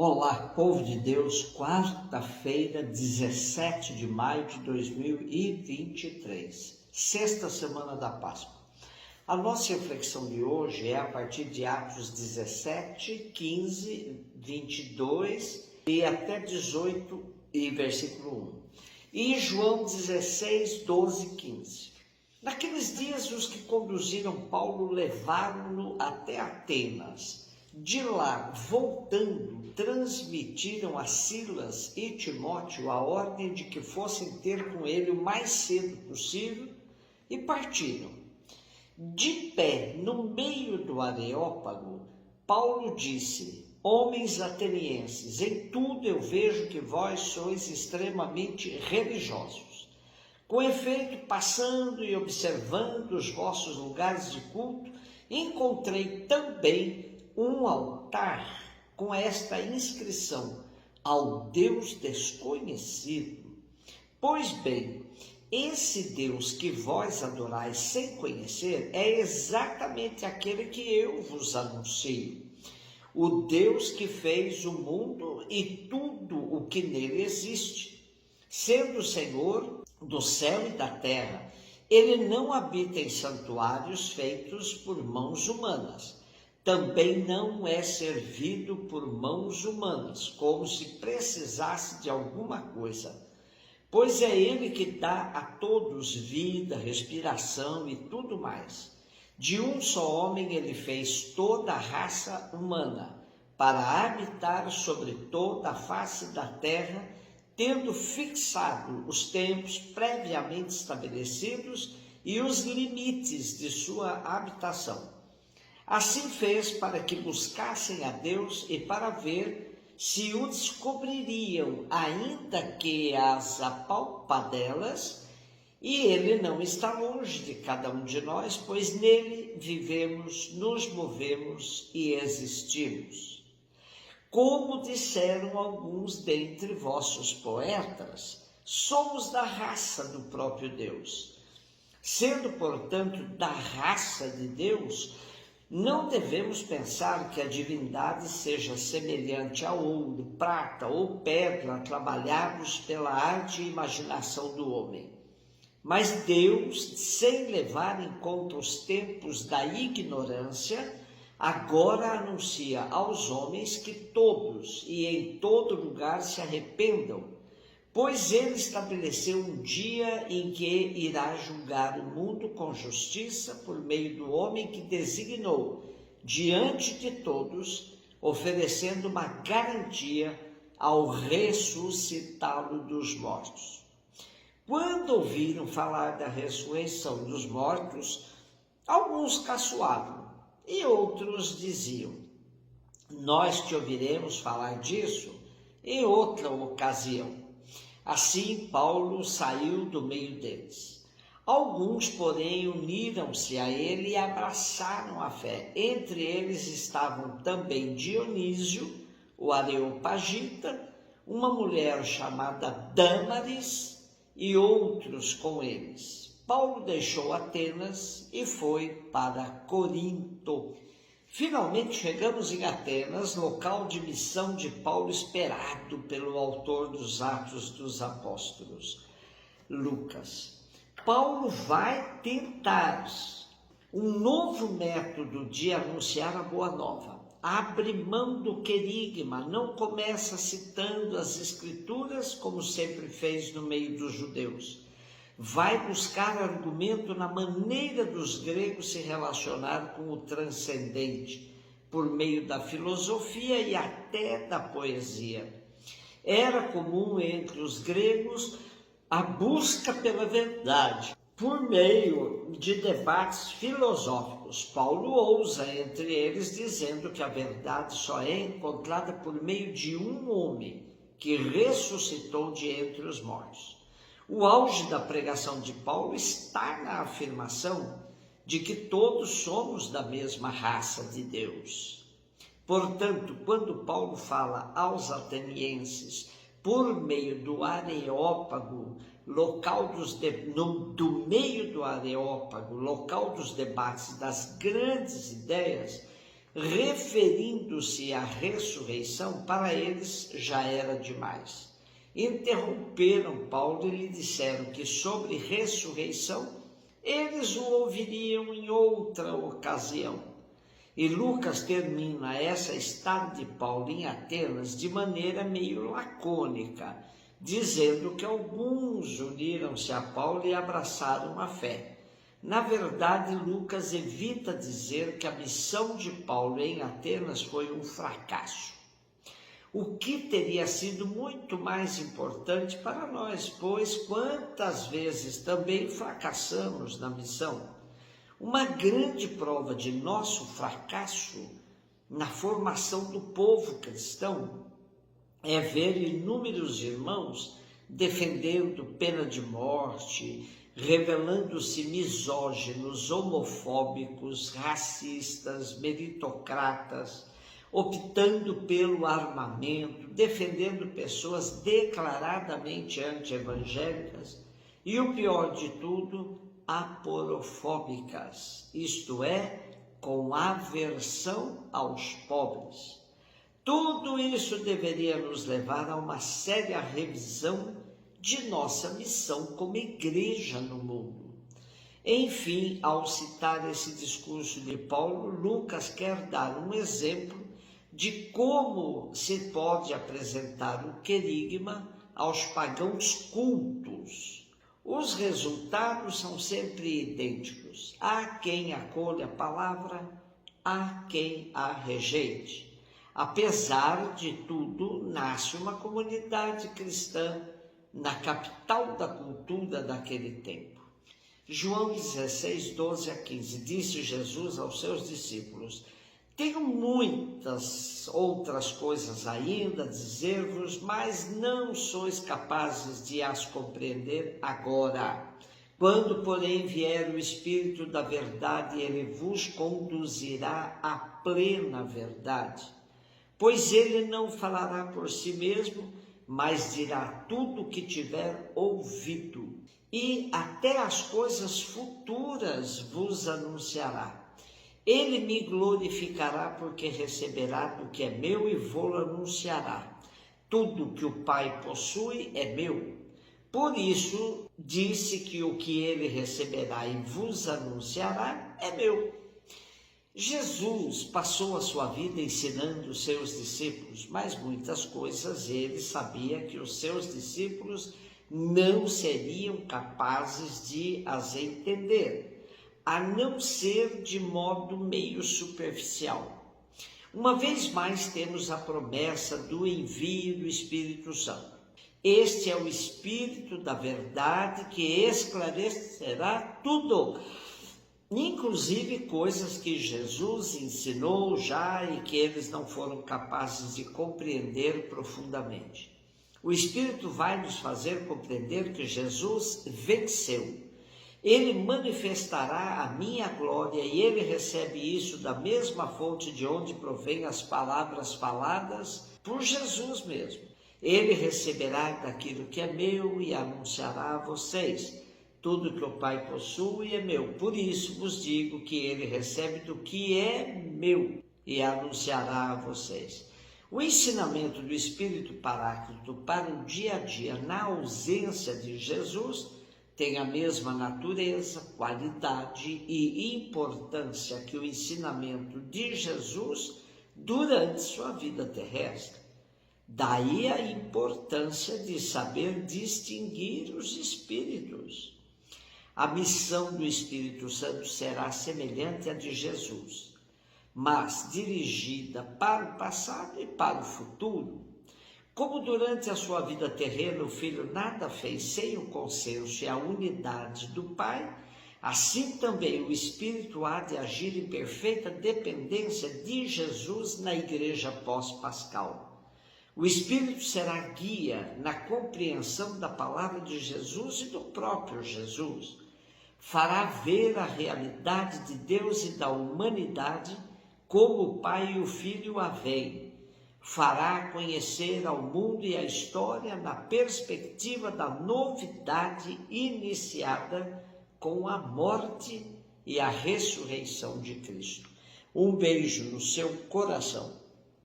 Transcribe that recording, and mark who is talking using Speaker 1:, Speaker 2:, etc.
Speaker 1: Olá, povo de Deus, quarta-feira, 17 de maio de 2023, sexta semana da Páscoa. A nossa reflexão de hoje é a partir de Atos 17, 15, 22 e até 18 e versículo 1. E João 16, 12, 15. Naqueles dias, os que conduziram Paulo levaram-no até Atenas. De lá, voltando, transmitiram a Silas e Timóteo a ordem de que fossem ter com ele o mais cedo possível e partiram. De pé, no meio do Areópago, Paulo disse: Homens atenienses, em tudo eu vejo que vós sois extremamente religiosos. Com efeito, passando e observando os vossos lugares de culto, encontrei também um altar com esta inscrição: ao Deus desconhecido. Pois bem, esse Deus que vós adorais sem conhecer é exatamente aquele que eu vos anuncio. O Deus que fez o mundo e tudo o que nele existe. Sendo o Senhor do céu e da terra, ele não habita em santuários feitos por mãos humanas. Também não é servido por mãos humanas, como se precisasse de alguma coisa, pois é ele que dá a todos vida, respiração e tudo mais. De um só homem ele fez toda a raça humana, para habitar sobre toda a face da terra, tendo fixado os tempos previamente estabelecidos e os limites de sua habitação. Assim fez para que buscassem a Deus e para ver se o descobririam, ainda que as apalpadelas, e ele não está longe de cada um de nós, pois nele vivemos, nos movemos e existimos. Como disseram alguns dentre vossos poetas, somos da raça do próprio Deus. Sendo, portanto, da raça de Deus, não devemos pensar que a divindade seja semelhante a ouro, prata ou pedra trabalhados pela arte e imaginação do homem. Mas Deus, sem levar em conta os tempos da ignorância, agora anuncia aos homens que todos e em todo lugar se arrependam, pois ele estabeleceu um dia em que irá julgar o mundo com justiça por meio do homem que designou diante de todos, oferecendo uma garantia ao ressuscitá-lo dos mortos. Quando ouviram falar da ressurreição dos mortos, alguns caçoavam e outros diziam: nós te ouviremos falar disso em outra ocasião. Assim, Paulo saiu do meio deles. Alguns, porém, uniram-se a ele e abraçaram a fé. Entre eles estavam também Dionísio, o Areopagita, uma mulher chamada Dâmaris e outros com eles. Paulo deixou Atenas e foi para Corinto. Finalmente chegamos em Atenas, local de missão de Paulo esperado pelo autor dos Atos dos Apóstolos, Lucas. Paulo vai tentar um novo método de anunciar a boa nova. Abre mão do querigma, não começa citando as Escrituras, como sempre fez no meio dos judeus. Vai buscar argumento na maneira dos gregos se relacionar com o transcendente, por meio da filosofia e até da poesia. Era comum entre os gregos a busca pela verdade, por meio de debates filosóficos. Paulo ousa entre eles, dizendo que a verdade só é encontrada por meio de um homem que ressuscitou de entre os mortos. O auge da pregação de Paulo está na afirmação de que todos somos da mesma raça de Deus. Portanto, quando Paulo fala aos atenienses por meio do Areópago, do meio do Areópago, local dos debates das grandes ideias, referindo-se à ressurreição, para eles já era demais. Interromperam Paulo e lhe disseram que sobre ressurreição eles o ouviriam em outra ocasião. E Lucas termina essa estada de Paulo em Atenas de maneira meio lacônica, dizendo que alguns uniram-se a Paulo e abraçaram a fé. Na verdade, Lucas evita dizer que a missão de Paulo em Atenas foi um fracasso, o que teria sido muito mais importante para nós, pois quantas vezes também fracassamos na missão. Uma grande prova de nosso fracasso na formação do povo cristão é ver inúmeros irmãos defendendo pena de morte, revelando-se misóginos, homofóbicos, racistas, meritocratas, optando pelo armamento, defendendo pessoas declaradamente anti-evangélicas e, o pior de tudo, aporofóbicas, isto é, com aversão aos pobres. Tudo isso deveria nos levar a uma séria revisão de nossa missão como igreja no mundo. Enfim, ao citar esse discurso de Paulo, Lucas quer dar um exemplo de como se pode apresentar o querigma aos pagãos cultos. Os resultados são sempre idênticos. Há quem acolha a palavra, há quem a rejeite. Apesar de tudo, nasce uma comunidade cristã na capital da cultura daquele tempo. João 16, 12 a 15, disse Jesus aos seus discípulos: tenho muitas outras coisas ainda a dizer-vos, mas não sois capazes de as compreender agora. Quando, porém, vier o Espírito da verdade, ele vos conduzirá à plena verdade. Pois ele não falará por si mesmo, mas dirá tudo o que tiver ouvido, e até as coisas futuras vos anunciará. Ele me glorificará, porque receberá do que é meu e vou anunciará. Tudo que o Pai possui é meu. Por isso disse que o que ele receberá e vos anunciará é meu. Jesus passou a sua vida ensinando os seus discípulos, mas muitas coisas ele sabia que os seus discípulos não seriam capazes de as entender, a não ser de modo meio superficial. Uma vez mais temos a promessa do envio do Espírito Santo. Este é o Espírito da verdade que esclarecerá tudo, inclusive coisas que Jesus ensinou já e que eles não foram capazes de compreender profundamente. O Espírito vai nos fazer compreender que Jesus venceu. Ele manifestará a minha glória e ele recebe isso da mesma fonte de onde provém as palavras faladas por Jesus mesmo. Ele receberá daquilo que é meu e anunciará a vocês. Tudo que o Pai possui é meu. Por isso vos digo que ele recebe do que é meu e anunciará a vocês. O ensinamento do Espírito Paráclito para o dia a dia na ausência de Jesus tem a mesma natureza, qualidade e importância que o ensinamento de Jesus durante sua vida terrestre. Daí a importância de saber distinguir os espíritos. A missão do Espírito Santo será semelhante à de Jesus, mas dirigida para o passado e para o futuro. Como durante a sua vida terrena o Filho nada fez sem o consenso e a unidade do Pai, assim também o Espírito há de agir em perfeita dependência de Jesus na igreja pós-pascal. O Espírito será guia na compreensão da palavra de Jesus e do próprio Jesus. Fará ver a realidade de Deus e da humanidade como o Pai e o Filho a veem. Fará conhecer ao mundo e à história na perspectiva da novidade iniciada com a morte e a ressurreição de Cristo. Um beijo no seu coração.